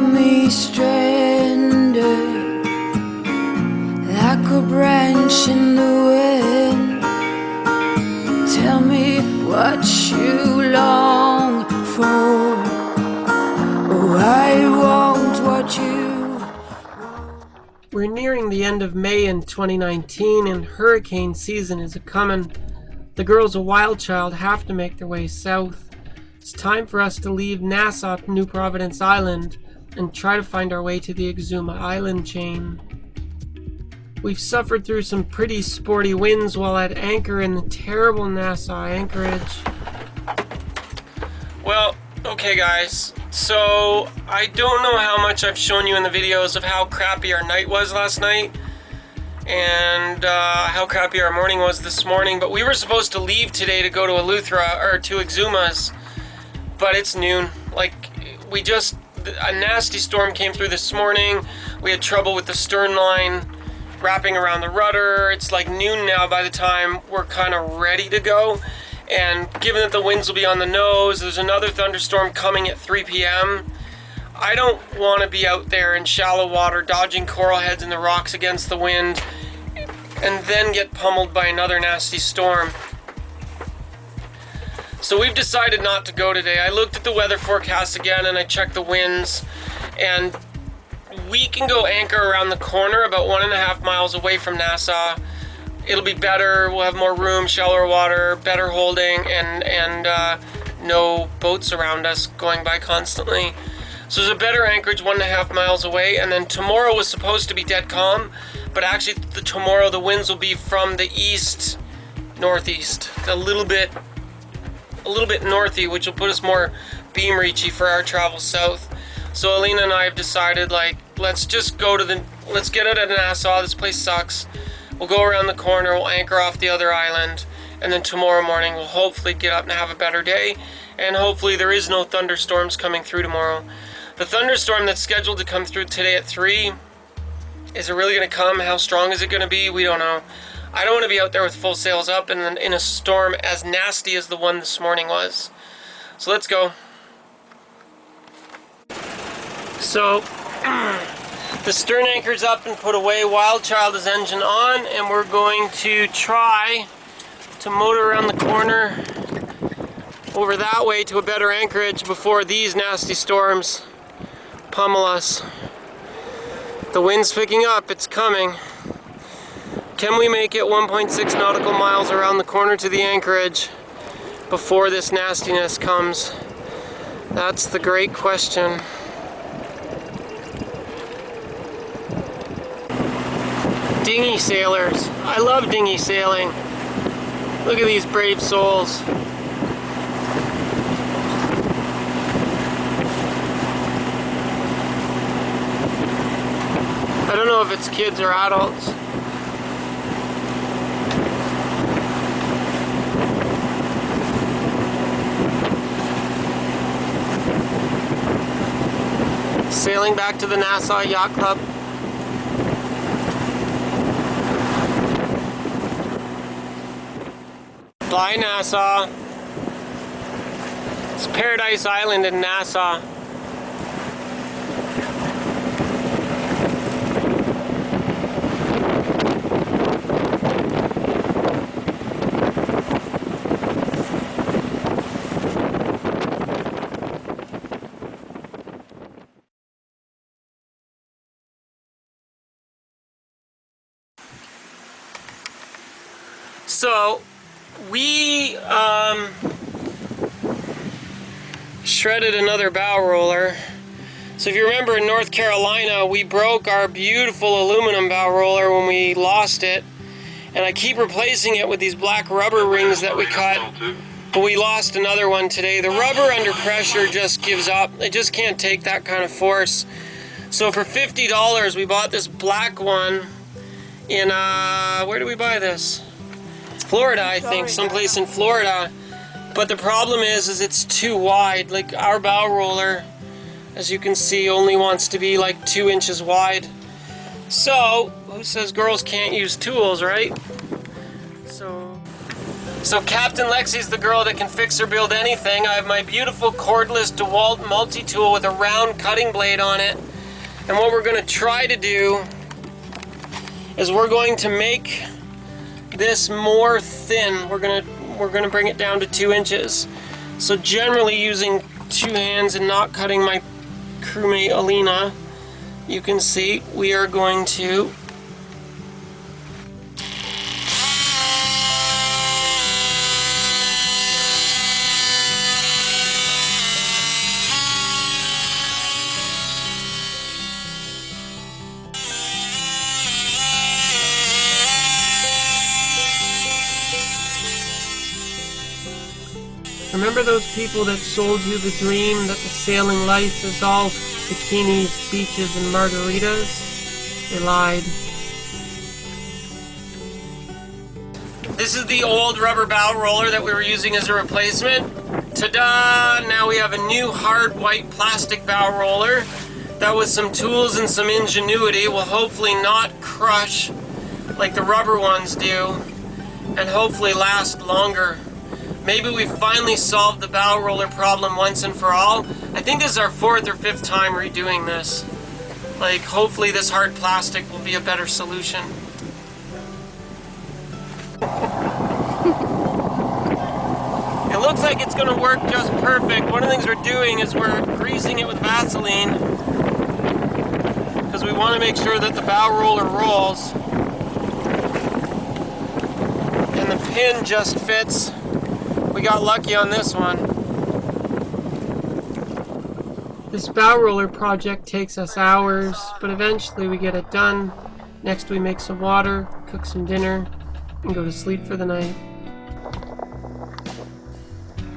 got me stranded like a branch in the wind. Tell me what you long for. Oh, I want what you want. We're nearing the end of May in 2019 and hurricane season is a-comin'. The girls of WildChild have to make their way south. It's time for us to leave Nassau to New Providence Island and try to find our way to the Exuma island chain. We've suffered through some pretty sporty winds while at anchor in the terrible Nassau anchorage. Well, okay guys, so I don't know how much I've shown you in the videos of how crappy our night was last night and how crappy our morning was this morning, but we were supposed to leave today to go to to Exuma's, but it's noon. Like, a nasty storm came through this morning. We had trouble with the stern line wrapping around the rudder. It's like noon now by the time we're kind of ready to go. And given that the winds will be on the nose, there's another thunderstorm coming at 3 p.m. I don't want to be out there in shallow water dodging coral heads in the rocks against the wind and then get pummeled by another nasty storm. So we've decided not to go today. I looked at the weather forecast again and I checked the winds, and we can go anchor around the corner about 1.5 miles away from Nassau. It'll be better, we'll have more room, shallower water, better holding, and no boats around us going by constantly. So there's a better anchorage 1.5 miles away, and then tomorrow was supposed to be dead calm, but actually tomorrow the winds will be from the east, northeast, a little bit northy, which will put us more beam reachy for our travel south. So Alina and I have decided, like, let's get out of Nassau. This place sucks. We'll go around the corner, we'll anchor off the other island, and then tomorrow morning we'll hopefully get up and have a better day, and hopefully there is no thunderstorms coming through tomorrow. The thunderstorm that's scheduled to come through today at 3, is it really going to come? How strong is it going to be? We don't know. I don't want to be out there with full sails up and in a storm as nasty as the one this morning was. So let's go. So the stern anchor's up and put away. WildChild is engine on, and we're going to try to motor around the corner over that way to a better anchorage before these nasty storms pummel us. The wind's picking up, it's coming. Can we make it 1.6 nautical miles around the corner to the anchorage before this nastiness comes? That's the great question. Dinghy sailors. I love dinghy sailing. Look at these brave souls. I don't know if it's kids or adults. Sailing back to the Nassau Yacht Club. Bye, Nassau. It's Paradise Island in Nassau. So we shredded another bow roller. So if you remember, in North Carolina we broke our beautiful aluminum bow roller when we lost it, and I keep replacing it with these black rubber rings that we cut, but we lost another one today. The rubber under pressure just gives up. It just can't take that kind of force. So for $50 we bought this black one in where did we buy this? Florida, I think, someplace in Florida. But the problem is it's too wide. Like, our bow roller, as you can see, only wants to be like 2 inches wide. So, who says girls can't use tools, right? So, So Captain Lexi's the girl that can fix or build anything. I have my beautiful cordless DeWalt multi-tool with a round cutting blade on it. And what we're going to try to do is we're going to make this more thin. We're going to bring it down to 2 inches. So generally using 2 hands and not cutting my crewmate Alina, you can see we are going to remember those people that sold you the dream that the sailing life is all bikinis, beaches, and margaritas? They lied. This is the old rubber bow roller that we were using as a replacement. Ta-da! Now we have a new hard white plastic bow roller that with some tools and some ingenuity will hopefully not crush like the rubber ones do and hopefully last longer. Maybe we finally solved the bow roller problem once and for all. I think this is our 4th or 5th time redoing this. Like, hopefully this hard plastic will be a better solution. It looks like it's going to work just perfect. One of the things we're doing is we're greasing it with Vaseline because we want to make sure that the bow roller rolls. And the pin just fits. We got lucky on this one. This bow roller project takes us hours, but eventually we get it done. Next we make some water, cook some dinner, and go to sleep for the night.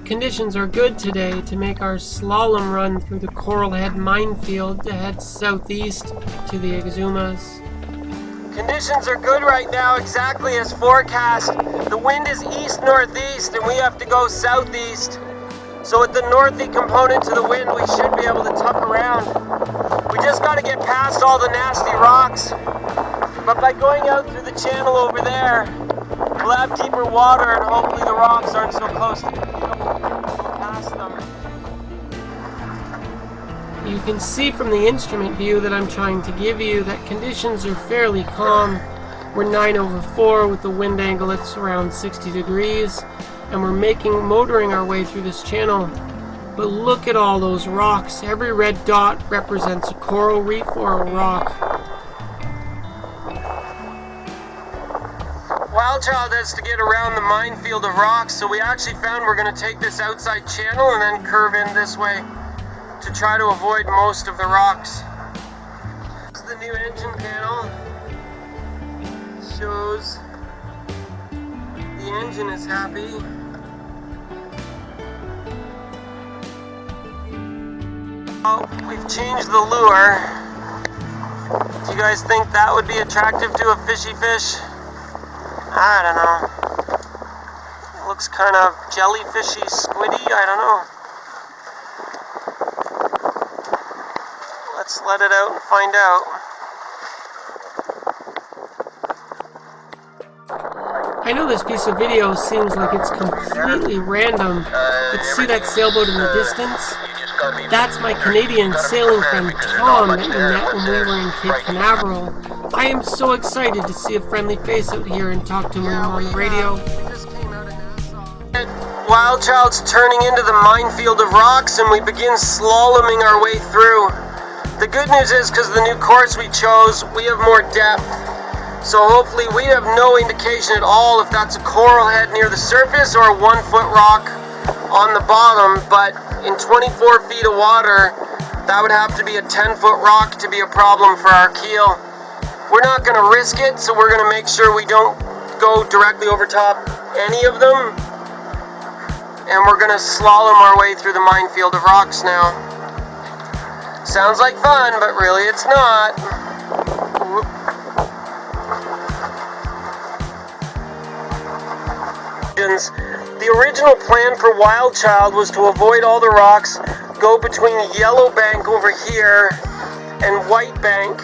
Conditions are good today to make our slalom run through the Coral Head minefield to head southeast to the Exumas. Conditions are good right now, exactly as forecast. The wind is east-northeast and we have to go southeast. So with the northy component to the wind, we should be able to tuck around. We just got to get past all the nasty rocks. But by going out through the channel over there, we'll have deeper water and hopefully the rocks aren't so close to go past them. You can see from the instrument view that I'm trying to give you that conditions are fairly calm. We're 9/4 with the wind angle it's around 60 degrees and we're motoring our way through this channel. But look at all those rocks. Every red dot represents a coral reef or a rock. WildChild has to get around the minefield of rocks, so we actually found we're going to take this outside channel and then curve in this way to try to avoid most of the rocks. This is the new engine panel. It shows the engine is happy. Oh, we've changed the lure. Do you guys think that would be attractive to a fishy fish? I don't know. It looks kind of jellyfishy, squiddy, I don't know. Let's let it out and find out. I know this piece of video seems like it's completely random, but see that sailboat in the distance? That's my Canadian sailing friend Tom that we met when we were in Cape Canaveral. I am so excited to see a friendly face out here and talk to him on the radio. WildChild's turning into the minefield of rocks and we begin slaloming our way through. The good news is, because of the new course we chose, we have more depth. So hopefully we have no indication at all if that's a coral head near the surface or a 1-foot rock on the bottom, but in 24 feet of water, that would have to be a 10-foot rock to be a problem for our keel. We're not going to risk it, so we're going to make sure we don't go directly over top any of them. And we're going to slalom our way through the minefield of rocks now. Sounds like fun, but really it's not. Whoop. The original plan for WildChild was to avoid all the rocks, go between Yellow Bank over here and White Bank,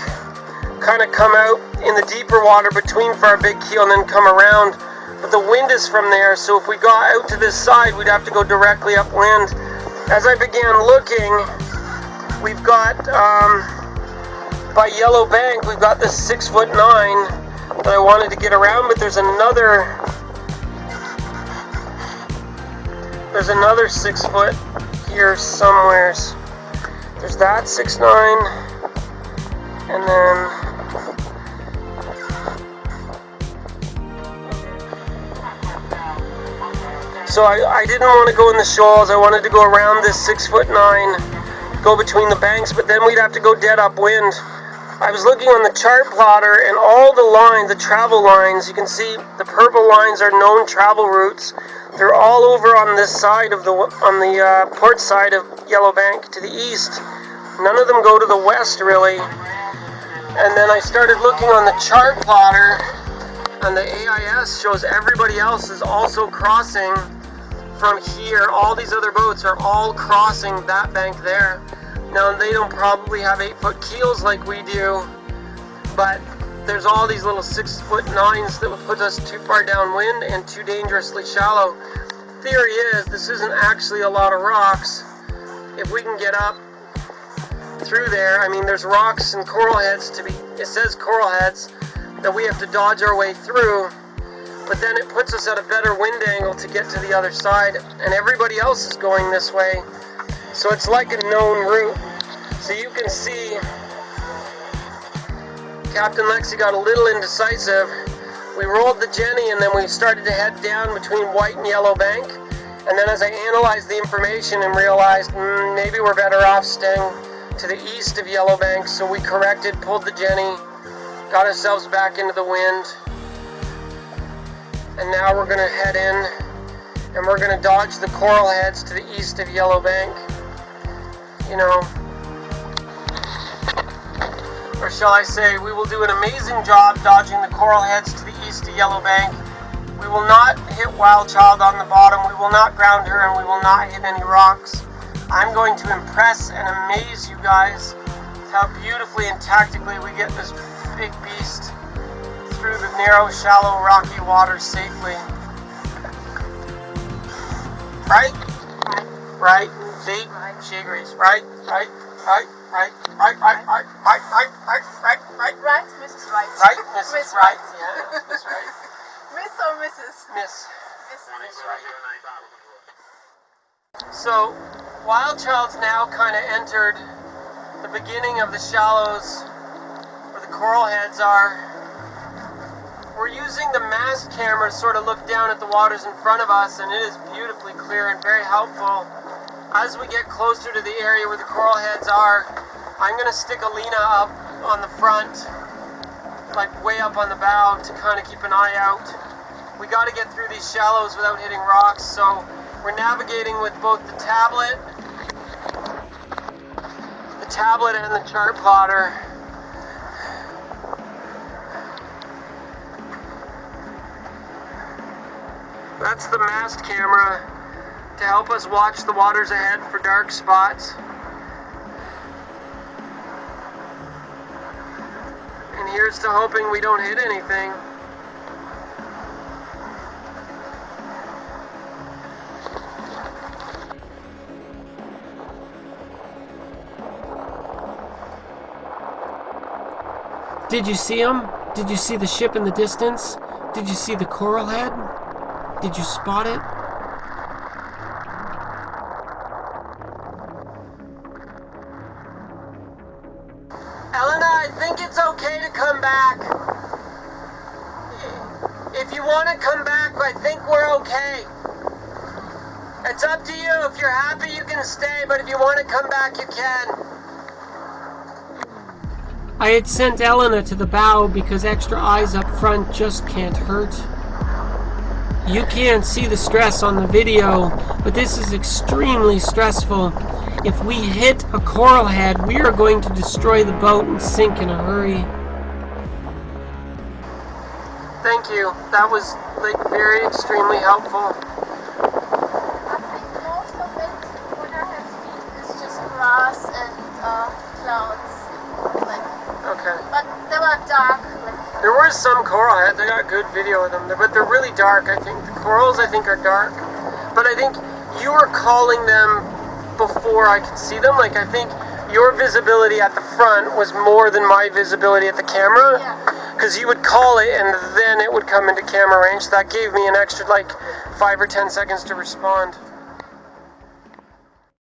kind of come out in the deeper water between for our big keel and then come around. but the wind is from there, so if we got out to this side, we'd have to go directly upwind. As I began looking, we've got, by Yellow Bank, we've got this 6'9" that I wanted to get around, but there's another 6 foot here somewheres. There's that 6'9", and then so I didn't want to go in the shoals. I wanted to go around this 6'9", go between the banks, but then we'd have to go dead upwind. I was looking on the chart plotter, and all the lines, the travel lines, you can see the purple lines are known travel routes. They're all over on this side of on the port side of Yellow Bank to the east. None of them go to the west, really. And then I started looking on the chart plotter, and the AIS shows everybody else is also crossing from here. All these other boats are all crossing that bank there. Now, they don't probably have 8-foot keels like we do, but there's all these little 6'9" that would put us too far downwind and too dangerously shallow. Theory is, this isn't actually a lot of rocks. If we can get up through there, I mean, there's rocks and coral heads it says coral heads, that we have to dodge our way through, but then it puts us at a better wind angle to get to the other side, and everybody else is going this way, so it's like a known route. So you can see Captain Lexi got a little indecisive. We rolled the Jenny, and then we started to head down between White and Yellow Bank, and then as I analyzed the information and realized maybe we're better off staying to the east of Yellow Bank, so we corrected, pulled the Jenny, got ourselves back into the wind, and now we're going to head in, and we're going to dodge the coral heads to the east of Yellow Bank, you know, or shall I say, we will do an amazing job dodging the coral heads to the east of Yellow Bank. We will not hit WildChild on the bottom, we will not ground her, and we will not hit any rocks. I'm going to impress and amaze you guys how beautifully and tactically we get this big beast through the narrow, shallow, rocky waters safely. Right? Right? See? She agrees. Right? Right? Right? Right? Right? Right? Right? Right? Right? Right? Right? Right? Right, Mrs. Right. Right? Mrs. Right. Yeah, Miss Right. Miss or Mrs.? Miss. Miss Right. So, WildChild's now kind of entered the beginning of the shallows where the coral heads are. We're using the mast camera to sort of look down at the waters in front of us, and it is beautifully clear and very helpful. As we get closer to the area where the coral heads are, I'm going to stick Alina up on the front, like way up on the bow, to kind of keep an eye out. We got to get through these shallows without hitting rocks, so we're navigating with both the tablet and the chart plotter. That's the mast camera to help us watch the waters ahead for dark spots. And here's to hoping we don't hit anything. Did you see him? Did you see the ship in the distance? Did you see the coral head? Did you spot it? Elena, I think it's okay to come back. If you want to come back, I think we're okay. It's up to you. If you're happy, you can stay, but if you want to come back, you can. I had sent Elena to the bow because extra eyes up front just can't hurt. You can't see the stress on the video, but this is extremely stressful. If we hit a coral head, we are going to destroy the boat and sink in a hurry. Thank you. That was very extremely helpful. I think most of it, what I have seen, is just grass and clouds. Okay. But they were dark. There were was some coral heads. I got good video of them, but they're really dark. I think the corals, I think, are dark. But I think you were calling them before I could see them. Like, I think your visibility at the front was more than my visibility at the camera. Because you would call it and then it would come into camera range. So that gave me an extra like 5 or 10 seconds to respond.